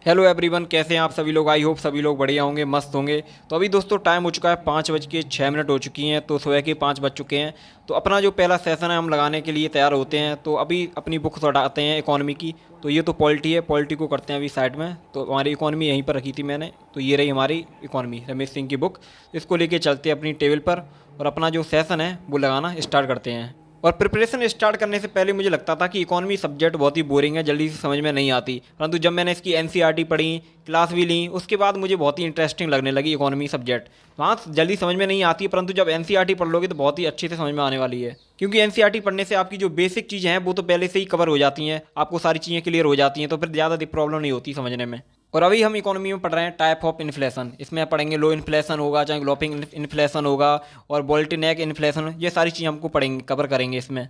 Hello everyone, कैसे हैं आप सभी लोग। आई होप सभी लोग बढ़िया होंगे, मस्त होंगे। तो अभी दोस्तों टाइम हो चुका है 5:06 हो चुकी हैं, तो सुबह के 5 बज चुके हैं। तो अपना जो पहला सेशन है हम लगाने के लिए तैयार होते हैं। तो अभी अपनी बुक्स हटाते हैं इकोनॉमी की। तो ये तो पॉलिटी है, पॉलिटी को करते हैं अभी साइड में। तो हमारी इकोनॉमी यहीं पर रखी थी मैंने, तो ये रही हमारी इकोनॉमी, रमेश सिंह की बुक। इसको लेके चलते हैं अपनी टेबल पर और अपना जो सेशन है वो लगाना स्टार्ट करते हैं। और प्रिपरेशन स्टार्ट करने से पहले मुझे लगता था कि इकोनॉमी सब्जेक्ट बहुत ही बोरिंग है, जल्दी से समझ में नहीं आती। परंतु जब मैंने इसकी एनसीईआरटी पढ़ी, क्लास भी ली, उसके बाद मुझे बहुत ही इंटरेस्टिंग लगने लगी इकोनॉमी सब्जेक्ट। वहाँ जल्दी समझ में नहीं आती, परंतु जब एनसीईआरटी पढ़ लोगे तो बहुत ही अच्छे से समझ में आने वाली है। क्योंकि एनसीईआरटी पढ़ने से आपकी जो बेसिक चीज़ें हैं वो तो पहले से ही कवर हो जाती हैं, आपको सारी चीज़ें क्लियर हो जाती हैं, तो फिर ज़्यादा प्रॉब्लम नहीं होती समझने में। और अभी हम इकोनॉमी में पढ़ रहे हैं टाइप ऑफ इन्फ्लेशन। इसमें पढ़ेंगे लो इन्फ्लेशन होगा, चाहे ग्लोपिंग इन्फ्लेशन होगा, और बोल्टिनेक इन्फ्लेशन, ये सारी चीज़ें हमको पढ़ेंगे, कवर करेंगे इसमें।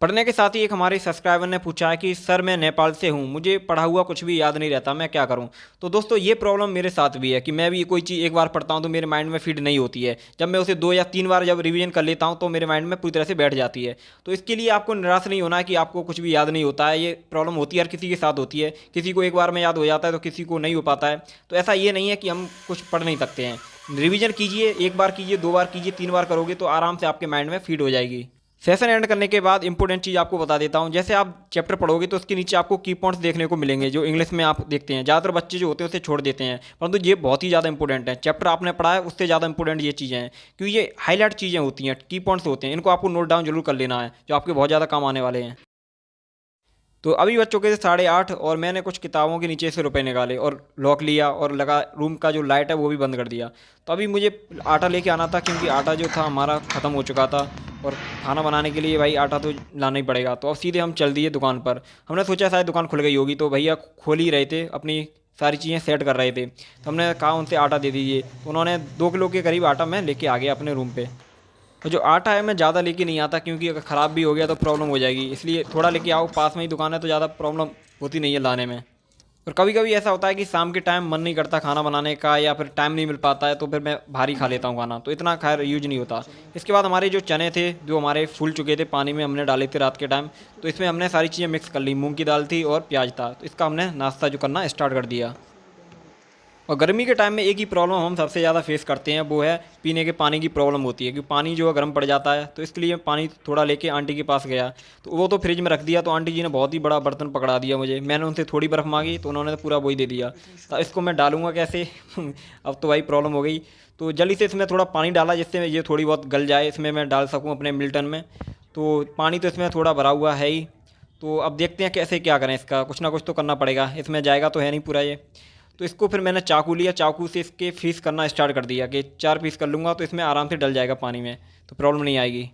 पढ़ने के साथ ही एक हमारे सब्सक्राइबर ने पूछा है कि सर मैं नेपाल से हूँ, मुझे पढ़ा हुआ कुछ भी याद नहीं रहता, मैं क्या करूँ। तो दोस्तों ये प्रॉब्लम मेरे साथ भी है कि मैं भी कोई चीज़ एक बार पढ़ता हूँ तो मेरे माइंड में फीड नहीं होती है। जब मैं उसे 2 या 3 बार जब रिवीजन कर लेता हूँ तो मेरे माइंड में पूरी तरह से बैठ जाती है। तो इसके लिए आपको निराश नहीं होना है कि आपको कुछ भी याद नहीं होता है। ये प्रॉब्लम होती है, हर किसी के साथ होती है। किसी को एक बार में याद हो जाता है तो किसी को नहीं हो पाता है। तो ऐसा ये नहीं है कि हम कुछ पढ़ नहीं सकते हैं। रिवीजन कीजिए, 1 बार कीजिए, 2 बार कीजिए, 3 बार करोगे तो आराम से आपके माइंड में फीड हो जाएगी। सेशन एंड करने के बाद इंपॉर्टेंट चीज़ आपको बता देता हूँ। जैसे आप चैप्टर पढ़ोगे तो उसके नीचे आपको की पॉइंट्स देखने को मिलेंगे, जो इंग्लिश में आप देखते हैं। ज़्यादातर बच्चे जो होते हैं उसे छोड़ देते हैं, परंतु ये बहुत ही ज़्यादा इंपॉर्टेंट है। चैप्टर आपने पढ़ा है उससे ज़्यादा इंपॉर्टेंट ये चीज़ें हैं, क्योंकि ये हाईलाइट चीज़ें होती हैं, की पॉइंट्स होते हैं। इनको आपको नोट डाउन जरूर कर लेना है, जो आपके बहुत ज़्यादा काम आने वाले हैं। तो अभी बज चुके थे 8:30 और मैंने कुछ किताबों के नीचे से रुपए निकाले और लॉक लिया और लगा, रूम का जो लाइट है वो भी बंद कर दिया। तो अभी मुझे आटा लेके आना था, क्योंकि आटा जो था हमारा ख़त्म हो चुका था। और खाना बनाने के लिए भाई आटा तो लाना ही पड़ेगा। तो अब सीधे हम चल दिए दुकान पर। हमने सोचा शायद दुकान खुल गई होगी, तो भैया खोल ही रहे थे, अपनी सारी चीज़ें सेट कर रहे थे। तो हमने कहा उनसे आटा दे दीजिए, तो उन्होंने 2 किलो के करीब आटा मैं लेके आ गया अपने रूम पे। और जो आटा है मैं ज़्यादा लेके नहीं आता, क्योंकि अगर ख़राब भी हो गया तो प्रॉब्लम हो जाएगी। इसलिए थोड़ा लेके आओ, पास में ही दुकान है तो ज़्यादा प्रॉब्लम होती नहीं है लाने में। और कभी कभी ऐसा होता है कि शाम के टाइम मन नहीं करता खाना बनाने का, या फिर टाइम नहीं मिल पाता है, तो फिर मैं भारी खा लेता हूँ खाना, तो इतना खैर यूज नहीं होता। इसके बाद हमारे जो चने थे जो हमारे फूल चुके थे, पानी में हमने डाले थे रात के टाइम, तो इसमें हमने सारी चीज़ें मिक्स कर ली। मूंग की दाल थी और प्याज था, तो इसका हमने नाश्ता जो करना स्टार्ट कर दिया। और गर्मी के टाइम में एक ही प्रॉब्लम हम सबसे ज़्यादा फेस करते हैं, वो है पीने के पानी की प्रॉब्लम होती है। क्योंकि पानी जो है गर्म पड़ जाता है, तो इसके लिए पानी थोड़ा लेके आंटी के पास गया, तो वो तो फ्रिज में रख दिया। तो आंटी जी ने बहुत ही बड़ा बर्तन पकड़ा दिया मुझे। मैंने उनसे थोड़ी बर्फ़ मांगी तो उन्होंने तो पूरा वही दे दिया। तो इसको मैं डालूंगा कैसे अब तो भाई प्रॉब्लम हो गई। तो जल्दी से इसमें थोड़ा पानी डाला जिससे ये थोड़ी बहुत गल जाए, इसमें मैं डाल सकूँ अपने मिल्टन में। तो पानी तो इसमें थोड़ा भरा हुआ है ही। तो अब देखते हैं कैसे क्या करें, इसका कुछ ना कुछ तो करना पड़ेगा, इसमें जाएगा तो है नहीं पूरा ये। तो इसको फिर मैंने चाकू लिया, चाकू से इसके पीस करना स्टार्ट कर दिया कि 4 पीस कर लूँगा तो इसमें आराम से डल जाएगा पानी में, तो प्रॉब्लम नहीं आएगी।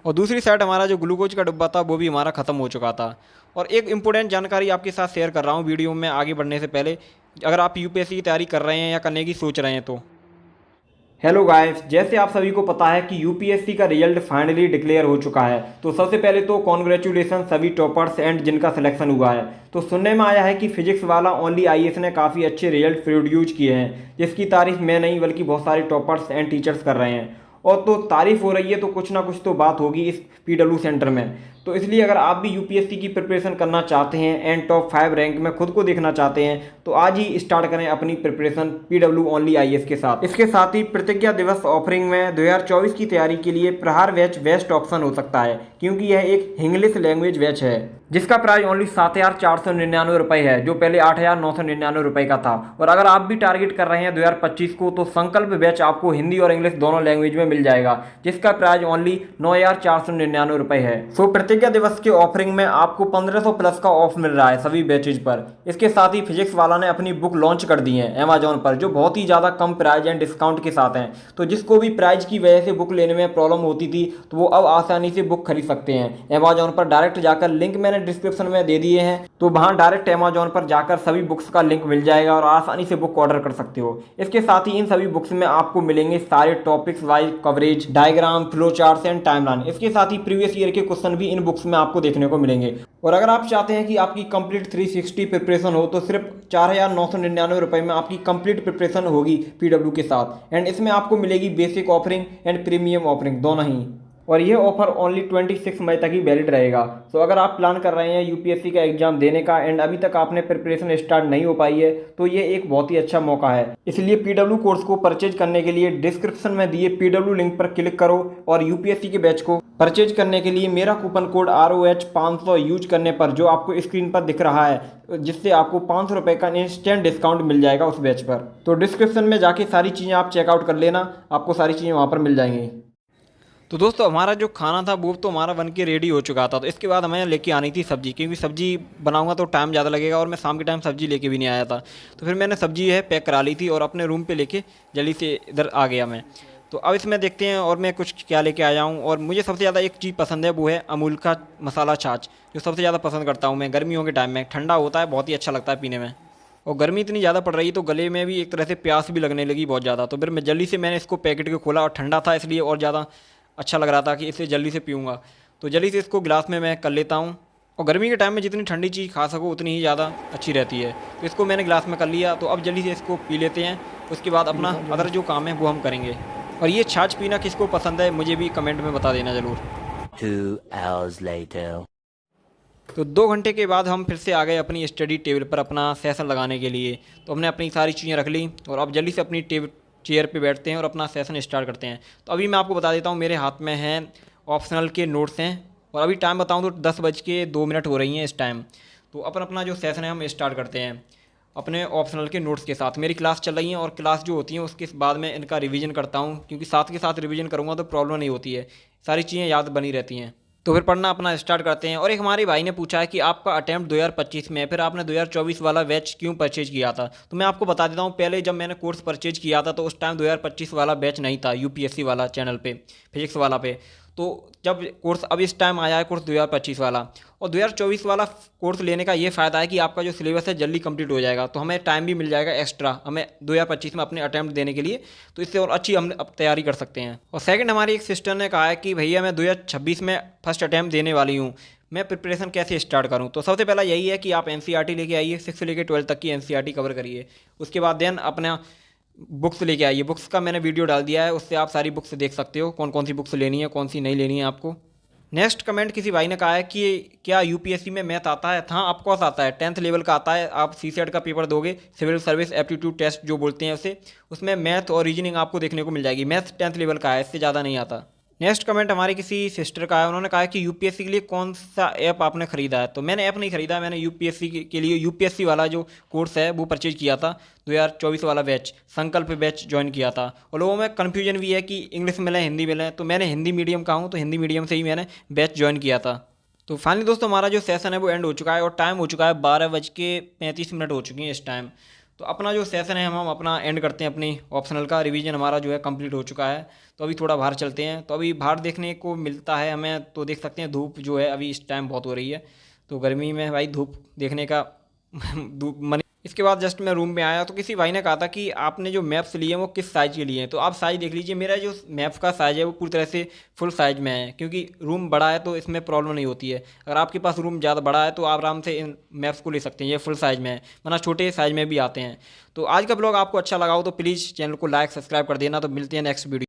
और दूसरी साइड हमारा जो ग्लूकोज का डिब्बा था वो भी हमारा ख़त्म हो चुका था। और एक इम्पोर्टेंट जानकारी आपके साथ शेयर कर रहा हूँ वीडियो में आगे बढ़ने से पहले। अगर आप यूपीएससी की तैयारी कर रहे हैं या करने की सोच रहे हैं तो हेलो गाइस, जैसे आप सभी को पता है कि यूपीएससी का रिजल्ट फाइनली डिक्लेयर हो चुका है। तो सबसे पहले तो कॉन्ग्रेचुलेसन सभी टॉपर्स एंड जिनका सिलेक्शन हुआ है। तो सुनने में आया है कि फिजिक्स वाला ओनली आईएएस ने काफ़ी अच्छे रिजल्ट प्रोड्यूस किए हैं, जिसकी तारीफ मैं नहीं बल्कि बहुत सारे टॉपर्स एंड टीचर्स कर रहे हैं। और तो तारीफ हो रही है तो कुछ ना कुछ तो बात होगी इस पीडब्ल्यू सेंटर में। तो इसलिए अगर आप भी यूपीएससी की प्रिपरेशन करना चाहते हैं एंड टॉप 5 रैंक में खुद को देखना चाहते हैं, तो आज ही स्टार्ट करें अपनी प्रिपरेशन पीडब्ल्यू ओनली आईएएस के साथ। इसके साथ ही प्रतिज्ञा दिवस ऑफरिंग में 2024 की तैयारी के लिए प्रहार बैच बेस्ट ऑप्शन हो सकता है, क्योंकि यह एक इंग्लिश लैंग्वेज बैच है जिसका प्राइस ओनली 7,499 रुपये है, जो पहले 8,999 रुपये का था। और अगर आप भी टारगेट कर रहे हैं 2025 को, तो संकल्प बैच आपको हिंदी और इंग्लिश दोनों लैंग्वेज में मिल जाएगा, जिसका प्राइस ओनली 9,499 रुपये है। सो प्रतिज्ञा दिवस के ऑफरिंग में आपको 1500 प्लस का ऑफ मिल रहा है सभी बैचेज पर। इसके साथ ही फिजिक्स वाला ने अपनी बुक लॉन्च कर दी है अमेजोन पर, जो बहुत ही ज़्यादा कम प्राइस एंड डिस्काउंट के साथ हैं। तो जिसको भी प्राइस की वजह से बुक लेने में प्रॉब्लम होती थी, तो वो अब आसानी से बुक खरीद सकते हैं अमेजोन पर। डायरेक्ट जाकर लिंक मैंने डिस्क्रिप्शन में दे दिए हैं, तो वहां डायरेक्ट अमेजोन पर जाकर सभी बुक्स का लिंक मिल जाएगा और आसानी से बुक ऑर्डर कर सकते हो। इसके साथ ही इन सभी बुक्स में आपको मिलेंगे सारे topics wise coverage, diagram, flow charts and timeline. इसके साथ ही प्रीवियस ईयर के क्वेश्चन भी इन बुक्स में आपको देखने को मिलेंगे। और अगर आप चाहते हैं कि आपकी कंप्लीट 360 प्रिपरेशन हो, तो सिर्फ 4,999 रुपये में आपकी कंप्लीट प्रिपरेशन होगी पीडब्ल्यू के साथ। एंड इसमें आपको मिलेगी basic offering and premium offering दोनों ही। और ये ऑफर ओनली 26 मई तक ही वैलिड रहेगा। तो अगर आप प्लान कर रहे हैं यूपीएससी का एग्जाम देने का एंड अभी तक आपने प्रिपरेशन स्टार्ट नहीं हो पाई है तो ये एक बहुत ही अच्छा मौका है। इसलिए पीडब्ल्यू कोर्स को परचेज करने के लिए डिस्क्रिप्शन में दिए पीडब्ल्यू लिंक पर क्लिक करो और यूपीएससी के बैच को परचेज करने के लिए मेरा कूपन कोड ROH500 यूज करने पर जो आपको स्क्रीन पर दिख रहा है, जिससे आपको 500 रुपये का इंस्टेंट डिस्काउंट मिल जाएगा उस बैच पर। तो डिस्क्रिप्शन में जाके सारी चीज़ें आप चेकआउट कर लेना, आपको सारी चीज़ें वहाँ पर मिल जाएंगी। तो दोस्तों हमारा जो खाना था वो तो हमारा बन के रेडी हो चुका था। तो इसके बाद हमें लेके आनी थी सब्ज़ी, क्योंकि सब्ज़ी बनाऊंगा तो टाइम ज़्यादा लगेगा और मैं शाम के टाइम सब्ज़ी लेके भी नहीं आया था। तो फिर मैंने सब्ज़ी है पैक करा ली थी और अपने रूम पे लेके जल्दी से इधर आ गया मैं। तो अब इसमें देखते हैं और मैं कुछ क्या लेके आया हूँ। और मुझे सबसे ज़्यादा एक चीज़ पसंद है, वो है अमूल का मसाला छाछ, जो सबसे ज़्यादा पसंद करता हूँ मैं गर्मियों के टाइम में। ठंडा होता है, बहुत ही अच्छा लगता है पीने में। और गर्मी इतनी ज़्यादा पड़ रही है तो गले में भी एक तरह से प्यास भी लगने लगी बहुत ज़्यादा। तो फिर मैं जल्दी से मैंने इसको पैकेट को खोला और ठंडा था इसलिए और ज़्यादा अच्छा लग रहा था कि इसे जल्दी से पीऊँगा। तो जल्दी से इसको गिलास में मैं कर लेता हूँ। और गर्मी के टाइम में जितनी ठंडी चीज़ खा सको उतनी ही ज़्यादा अच्छी रहती है। तो इसको मैंने गिलास में कर लिया। तो अब जल्दी से इसको पी लेते हैं, उसके बाद अपना अदर जो काम है वो हम करेंगे। और ये छाछ पीना किसको पसंद है मुझे भी कमेंट में बता देना ज़रूर। 2 hours later. तो 2 घंटे के बाद हम फिर से आ गए अपनी स्टडी टेबल पर अपना सेशन लगाने के लिए। तो हमने अपनी सारी चीज़ें रख ली और अब जल्दी से अपनी चेयर पे बैठते हैं और अपना सेशन स्टार्ट करते हैं। तो अभी मैं आपको बता देता हूँ, मेरे हाथ में हैं ऑप्शनल के नोट्स हैं और अभी टाइम बताऊँ तो 10:02 हो रही हैं इस टाइम। तो अपना जो सेशन है हम स्टार्ट करते हैं अपने ऑप्शनल के नोट्स के साथ। मेरी क्लास चल रही है और क्लास जो होती है उसके बाद में इनका रिवीजन करता हूँ, क्योंकि साथ के साथ रिवीजन करूँगा तो प्रॉब्लम नहीं होती है, सारी चीज़ें याद बनी रहती हैं। तो फिर पढ़ना अपना स्टार्ट करते हैं। और एक हमारे भाई ने पूछा है कि आपका अटैम्प्ट 2025 में है, फिर आपने 2024 वाला बैच क्यों परचेज किया था। तो मैं आपको बता देता हूँ, पहले जब मैंने कोर्स परचेज किया था तो उस टाइम 2025 वाला बैच नहीं था यूपीएससी वाला चैनल पे, फिजिक्स वाला पे। तो जब कोर्स अब इस टाइम आया है कोर्स 2025 वाला, और 2024 वाला कोर्स लेने का ये फ़ायदा है कि आपका जो सिलेबस है जल्दी कंप्लीट हो जाएगा, तो हमें टाइम भी मिल जाएगा एक्स्ट्रा हमें 2025 में अपने अटैम्प्ट देने के लिए। तो इससे और अच्छी हम अब तैयारी कर सकते हैं। और सेकंड, हमारी एक सिस्टर ने कहा है कि भैया मैं 2026 में फर्स्ट अटैम्प्ट देने वाली हूँ, मैं प्रिपरेशन कैसे स्टार्ट करूँ। तो सबसे पहला यही है कि आप NCERT लेके आइए, 6 से लेकर 12 तक की NCERT कवर करिए। उसके बाद देन अपना बुक्स लेके आइए। बुक्स का मैंने वीडियो डाल दिया है, उससे आप सारी बुक्स देख सकते हो कौन कौन सी बुक्स लेनी है, कौन सी नहीं लेनी है आपको। नेक्स्ट कमेंट किसी भाई ने कहा है कि क्या यूपीएससी में मैथ आता है। हाँ, ऑफकोर्स आता है, 10th लेवल का आता है। आप CSET का पेपर दोगे, सिविल सर्विस एप्टीट्यूड टेस्ट जो बोलते हैं उसे, उसमें मैथ और रीजनिंग आपको देखने को मिल जाएगी। मैथ 10th लेवल का है, इससे ज़्यादा नहीं आता। नेक्स्ट कमेंट हमारी किसी सिस्टर का है, उन्होंने कहा है कि यूपीएससी के लिए कौन सा ऐप आपने खरीदा है। तो मैंने ऐप नहीं खरीदा, मैंने यूपीएससी के लिए यूपीएससी वाला जो कोर्स है वो परचेज किया था। 2024 वाला बैच, संकल्प बैच ज्वाइन किया था। और लोगों में कन्फ्यूजन भी है कि इंग्लिश में लें हिंदी में लें, तो मैंने हिंदी मीडियम का हूँ तो हिंदी मीडियम से ही मैंने बैच ज्वाइन किया था। तो फाइनली दोस्तों हमारा जो सेशन है वो एंड हो चुका है और टाइम हो चुका है 12:35 हो चुकी हैं इस टाइम। तो अपना जो सेशन है हम अपना एंड करते हैं, अपनी ऑप्शनल का रिवीजन हमारा जो है कंप्लीट हो चुका है। तो अभी थोड़ा बाहर चलते हैं। तो अभी बाहर देखने को मिलता है हमें, तो देख सकते हैं धूप जो है अभी इस टाइम बहुत हो रही है। तो गर्मी में भाई धूप देखने का मन। इसके बाद जस्ट मैं रूम में आया तो किसी भाई ने कहा था कि आपने जो मैप्स लिए हैं वो किस साइज़ के लिए हैं। तो आप साइज़ देख लीजिए, मेरा जो मैप का साइज़ है वो पूरी तरह से फुल साइज़ में है, क्योंकि रूम बड़ा है तो इसमें प्रॉब्लम नहीं होती है। अगर आपके पास रूम ज़्यादा बड़ा है तो आप आराम से इन मैप्स को ले सकते हैं, ये फुल साइज़ में है, वरना छोटे साइज़ में भी आते हैं। तो आज का ब्लॉग आपको अच्छा लगा हो तो प्लीज़ चैनल को लाइक सब्सक्राइब कर देना। तो मिलते हैं नेक्स्ट वीडियो।